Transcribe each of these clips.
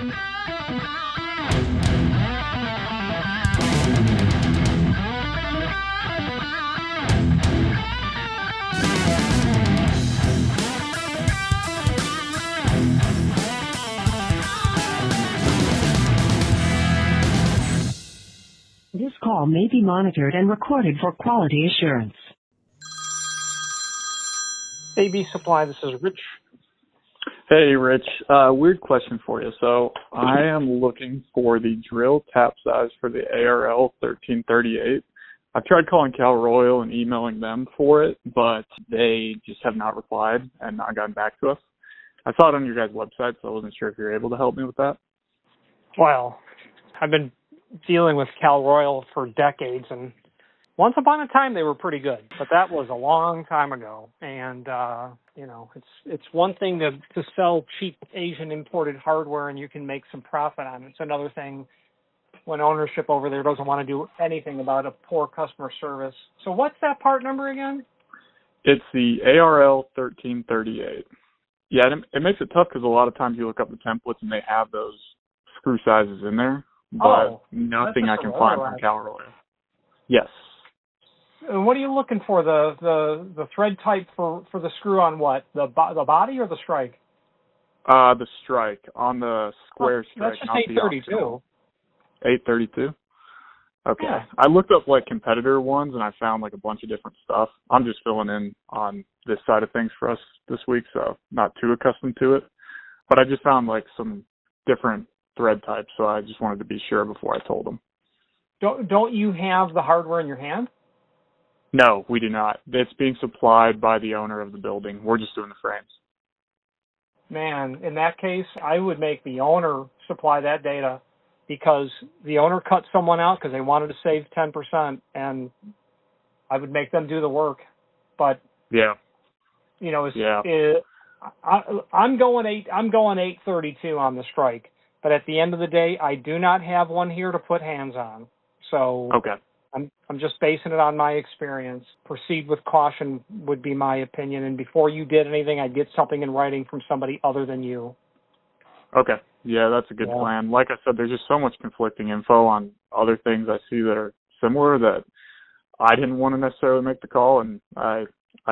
This call may be monitored and recorded for quality assurance. AB Supply, this is Rich. Hey, Rich. Weird question for you. So I am looking for the drill tap size for the ARL1338. I've tried calling Cal-Royal and emailing them for it, but they just have not replied and not gotten back to us. I saw it on your guys' website, so I wasn't sure if you're able to help me with that. Well, I've been dealing with Cal-Royal for decades, and once upon a time they were pretty good, but that was a long time ago. And it's one thing to sell cheap Asian imported hardware and you can make some profit on it. It's another thing when ownership over there doesn't want to do anything about a poor customer service. So what's that part number again? It's the ARL1338. Yeah, it makes it tough because a lot of times you look up the templates and they have those screw sizes in there, but nothing I can find from Cal-Royal. Yes. And what are you looking for? The thread type for the screw on what? The body or the strike? The strike on the square strike. That's just 832. 832. Okay. Yeah. I looked up like competitor ones and I found like a bunch of different stuff. I'm just filling in on this side of things for us this week, so not too accustomed to it. But I just found like some different thread types, so I just wanted to be sure before I told them. Don't you have the hardware in your hand? No, we do not. It's being supplied by the owner of the building. We're just doing the frames. Man, in that case, I would make the owner supply that data because the owner cut someone out because they wanted to save 10%, and I would make them do the work. But yeah, I'm going 832 on the strike. But at the end of the day, I do not have one here to put hands on. So okay. I'm just basing it on my experience. Proceed with caution would be my opinion. And before you did anything, I'd get something in writing from somebody other than you. Okay. Yeah, that's a good plan. Like I said, there's just so much conflicting info on other things I see that are similar that I didn't want to necessarily make the call, and I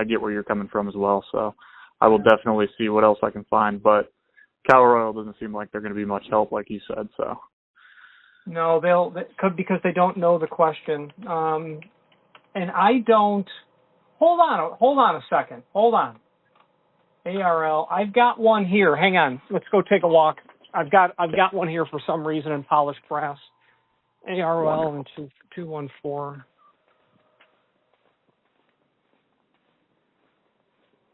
get where you're coming from as well. So I will definitely see what else I can find. But Cal-Royal doesn't seem like they're going to be much help, like you said. So. No, because they don't know the question. And I don't. Hold on a second. Hold on. ARL. I've got one here. Hang on. Let's go take a walk. I've got one here for some reason in polished brass. ARL and 214.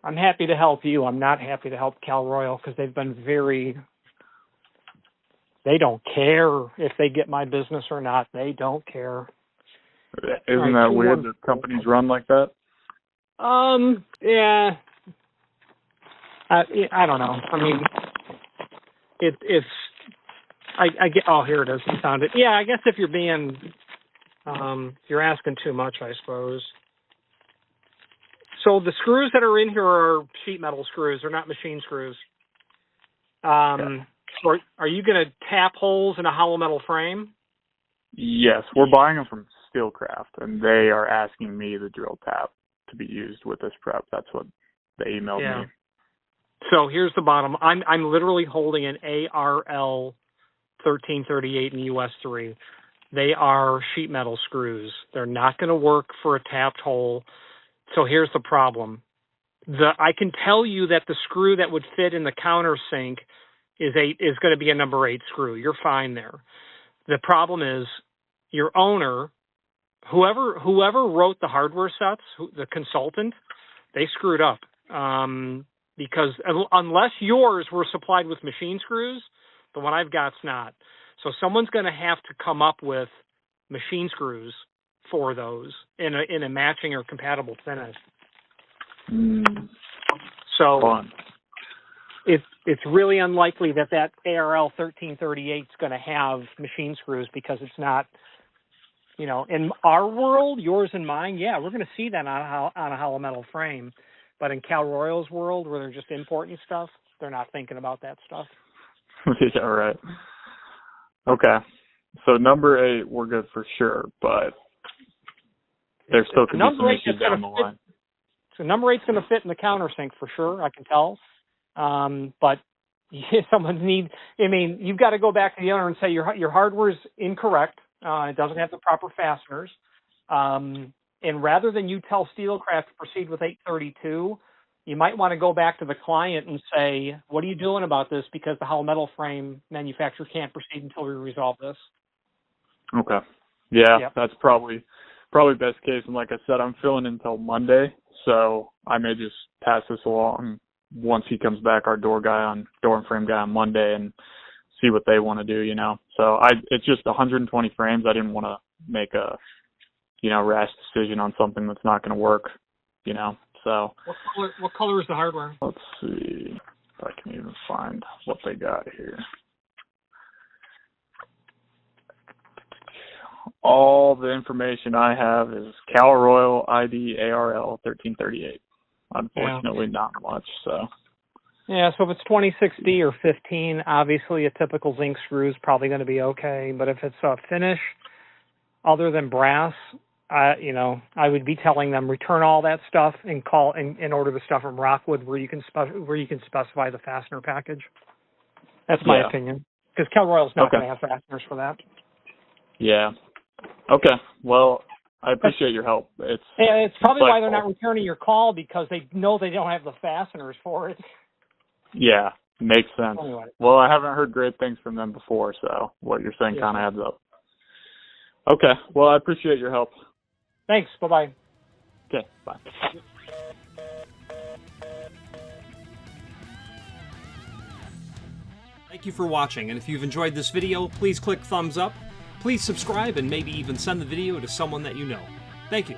I'm happy to help you. I'm not happy to help Cal-Royal because they've been they don't care if they get my business or not. They don't care. Isn't that weird that companies run like that? Yeah. I don't know. I mean, it's I get. Oh, here it is. I found it. Yeah, I guess if you're being, you're asking too much, I suppose. So the screws that are in here are sheet metal screws. They're not machine screws. So are you going to tap holes in a hollow metal frame? Yes, we're buying them from Steelcraft, and they are asking me the drill tap to be used with this prep. That's what they emailed me. So here's the bottom. I'm literally holding an ARL 1338 in US 3. They are sheet metal screws. They're not going to work for a tapped hole. So here's the problem. I can tell you that the screw that would fit in the countersink is going to be a number 8 screw. You're fine there. The problem is your owner, whoever wrote the hardware sets, the consultant, they screwed up. Because unless yours were supplied with machine screws, the one I've got's not. So someone's going to have to come up with machine screws for those in a matching or compatible finish. So fun. It's really unlikely that ARL 1338 is going to have machine screws because it's not, in our world, yours and mine, yeah, we're going to see that on a hollow metal frame. But in Cal-Royal's world, where they're just importing stuff, they're not thinking about that stuff. Yeah, right. Okay. So number 8, we're good for sure, but there still could be some issues down the line. So number 8's going to fit in the countersink for sure, I can tell. But you've got to go back to the owner and say your hardware is incorrect. It doesn't have the proper fasteners. And rather than you tell Steelcraft to proceed with 832, you might want to go back to the client and say, what are you doing about this? Because the hollow metal frame manufacturer can't proceed until we resolve this. Okay. Yeah, Yep. That's probably best case. And like I said, I'm filling until Monday, so I may just pass this along once he comes back, our door and frame guy on Monday, and see what they want to do, So it's just 120 frames. I didn't want to make a, rash decision on something that's not going to work, So What color is the hardware? Let's see if I can even find what they got here. All the information I have is Cal-Royal ARL1338. Unfortunately, not much. So. Yeah, so if it's 26D or 15, obviously a typical zinc screw is probably going to be okay. But if it's a finish other than brass, I would be telling them return all that stuff and order the stuff from Rockwood where you can specify the fastener package. That's my opinion, because Cal-Royal's not going to have fasteners for that. Yeah. Okay. Well, I appreciate your help. It's probably why they're not returning your call, because they know they don't have the fasteners for it. Yeah, makes sense. Anyway. Well, I haven't heard great things from them before, so what you're saying kind of adds up. Okay. Well, I appreciate your help. Thanks. Bye-bye. Okay, bye. Thank you for watching, and if you've enjoyed this video, please click thumbs up. Please subscribe and maybe even send the video to someone that you know. Thank you.